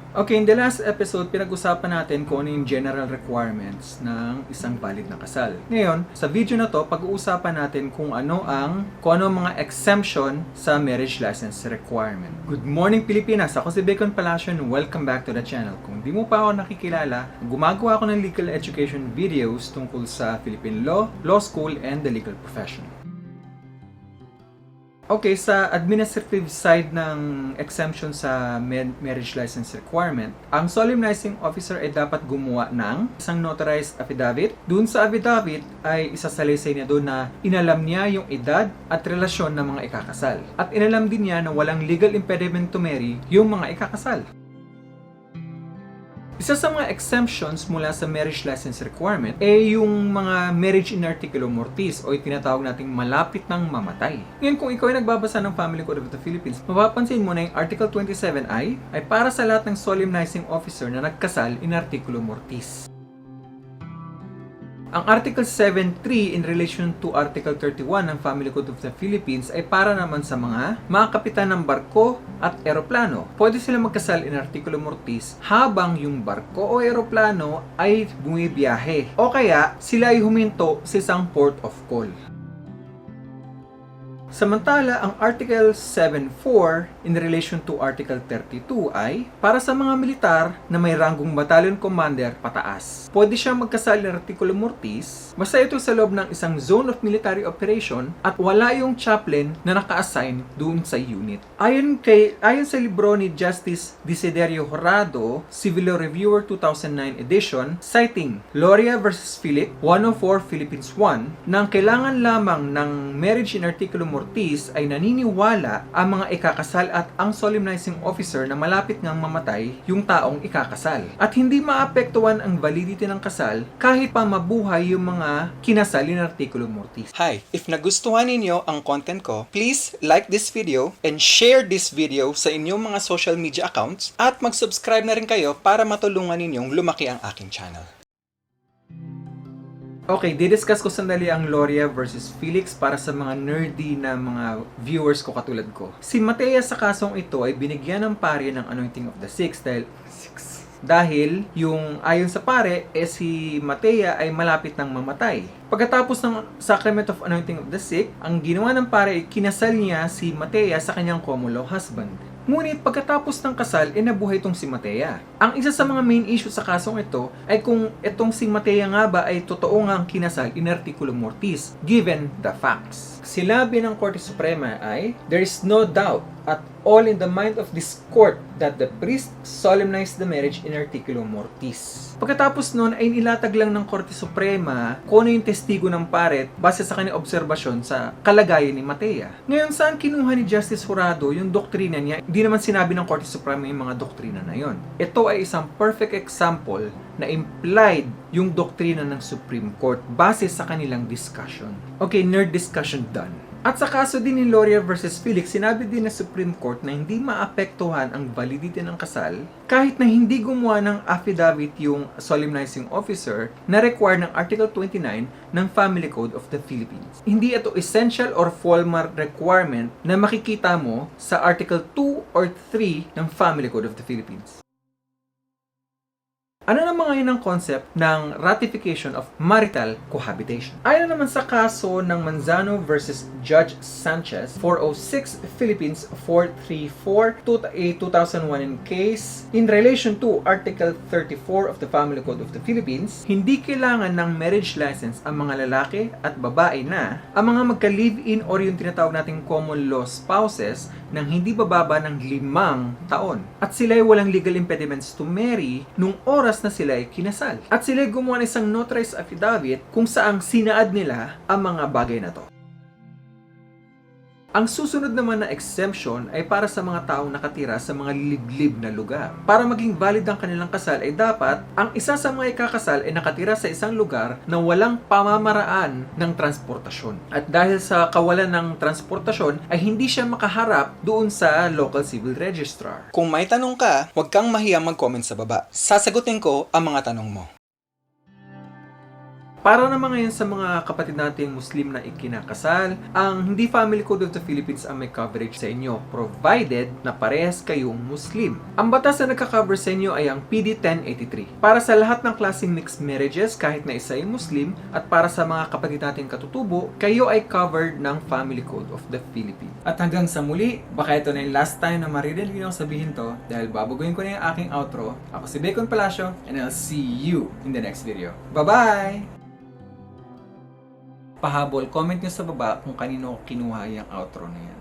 Okay, in the last episode, pinag-usapan natin kung ano yung general requirements ng isang valid na kasal. Ngayon, sa video na to, pag-uusapan natin kung ano ang mga exemption sa marriage license requirement. Good morning, Pilipinas! Ako si Bacon Palacio and welcome back to the channel. Kung di mo pa ako nakikilala, gumagawa ako ng legal education videos tungkol sa Philippine law, law school, and the legal profession. Okay, sa administrative side ng exemption sa marriage license requirement, ang solemnizing officer ay dapat gumawa ng isang notarized affidavit. Doon sa affidavit ay isasalaysay niya doon na inalam niya yung edad at relasyon ng mga ikakasal. At inalam din niya na walang legal impediment to marry yung mga ikakasal. Isa sa mga exemptions mula sa marriage license requirement ay yung mga marriage in articulo mortis o tinatawag nating malapit ng mamatay. Ngayon, kung ikaw ay nagbabasa ng Family Code of the Philippines, mapapansin mo na yung Article 27I ay para sa lahat ng solemnizing officer na nagkasal in articulo mortis. Ang Article 7.3 in relation to Article 31 ng Family Code of the Philippines ay para naman sa mga kapitan ng barko at eroplano. Pwede sila magkasal in articulo mortis habang yung barko o eroplano ay bumibiyahe o kaya sila ay huminto sa isang port of call. Samantala, ang Article 7.4 in relation to Article 32 ay para sa mga militar na may ranggong battalion commander pataas. Pwede siya magkasal ng artikulo mortis basta ito sa loob ng isang zone of military operation at wala yung chaplain na naka-assign doon sa unit. Ayon sa libro ni Justice Desiderio Horado, Civil Law Reviewer 2009 edition, citing Loria vs. Philip 104 Philippines 1, na ang kailangan lamang ng marriage in artikulo mortis ay naniniwala ang mga ikakasal at ang solemnizing officer na malapit ngang mamatay yung taong ikakasal. At hindi maapektuhan ang validity ng kasal kahit pa mabuhay yung mga kinasal in artikulo mortis. Hi! If nagustuhan ninyo ang content ko, please like this video and share this video sa inyong mga social media accounts at mag-subscribe na rin kayo para matulungan ninyong lumaki ang aking channel. Okay, didiscuss ko sandali ang Loria versus Felix para sa mga nerdy na mga viewers ko katulad ko. Si Matea sa kasong ito ay binigyan ng pare ng anointing of the sick dahil yung ayon sa pare, si Matea ay malapit ng mamatay. Pagkatapos ng Sacrament of Anointing of the Sick, ang ginawa ng pare ay kinasal niya si Matea sa kanyang common law husband. Ngunit pagkatapos ng kasal, nabuhay itong si Matea. Ang isa sa mga main issue sa kasong ito ay kung itong si Matea nga ba ay totoo ngang kinasal in articulo mortis, given the facts. Sinabi ng Korte Suprema ay, there is no doubt at all in the mind of this court that the priest solemnized the marriage in articulo mortis. Pagkatapos nun ay nilatag lang ng Korte Suprema kung ano yung testigo ng pare base sa kanyang obserbasyon sa kalagayan ni Matea. Ngayon, saan kinuha ni Justice Horado yung doktrina niya? Hindi naman sinabi ng Korte Suprema yung mga doktrina na yon. Ito ay isang perfect example na implied yung doktrina ng Supreme Court base sa kanilang discussion. Okay, nerd discussion done. At sa kaso din ni Loria versus Felix, sinabi din ng Supreme Court na hindi maapektuhan ang validity ng kasal kahit na hindi gumawa ng affidavit yung solemnizing officer na required ng Article 29 ng Family Code of the Philippines. Hindi ito essential or formal requirement na makikita mo sa Article 2 or 3 ng Family Code of the Philippines. Ano naman ngayon ang concept ng ratification of marital cohabitation? Ayon naman sa kaso ng Manzano versus Judge Sanchez, 406 Philippines 434 2001 in case, in relation to Article 34 of the Family Code of the Philippines, hindi kailangan ng marriage license ang mga lalaki at babae na ang mga magka-live-in or yung tinatawag nating common law spouses nang hindi bababa ng 5 taon. At sila ay walang legal impediments to marry nung oras na sila ay kinasal. At sila ay gumawa ng isang notarized affidavit kung saang sinaad nila ang mga bagay na to. Ang susunod naman na exemption ay para sa mga taong nakatira sa mga liblib na lugar. Para maging valid ang kanilang kasal ay dapat ang isa sa mga ikakasal ay nakatira sa isang lugar na walang pamamaraan ng transportasyon. At dahil sa kawalan ng transportasyon ay hindi siya makaharap doon sa local civil registrar. Kung may tanong ka, huwag kang mahiyang mag-comment sa baba. Sasagutin ko ang mga tanong mo. Para naman ngayon sa mga kapatid nating Muslim na ikinakasal, ang hindi Family Code of the Philippines ang may coverage sa inyo, provided na parehas kayong Muslim. Ang batas na nagka-cover sa inyo ay ang PD 1083. Para sa lahat ng klaseng mixed marriages, kahit na isa ay Muslim, at para sa mga kapatid nating katutubo, kayo ay covered ng Family Code of the Philippines. At hanggang sa muli, baka ito na yung last time na maririnig nyo sabihin to, dahil babaguhin ko na yung aking outro. Ako si Bacon Palacio, and I'll see you in the next video. Bye-bye! Pahabol, comment nyo sa baba kung kanino kinuha yung outro na yan.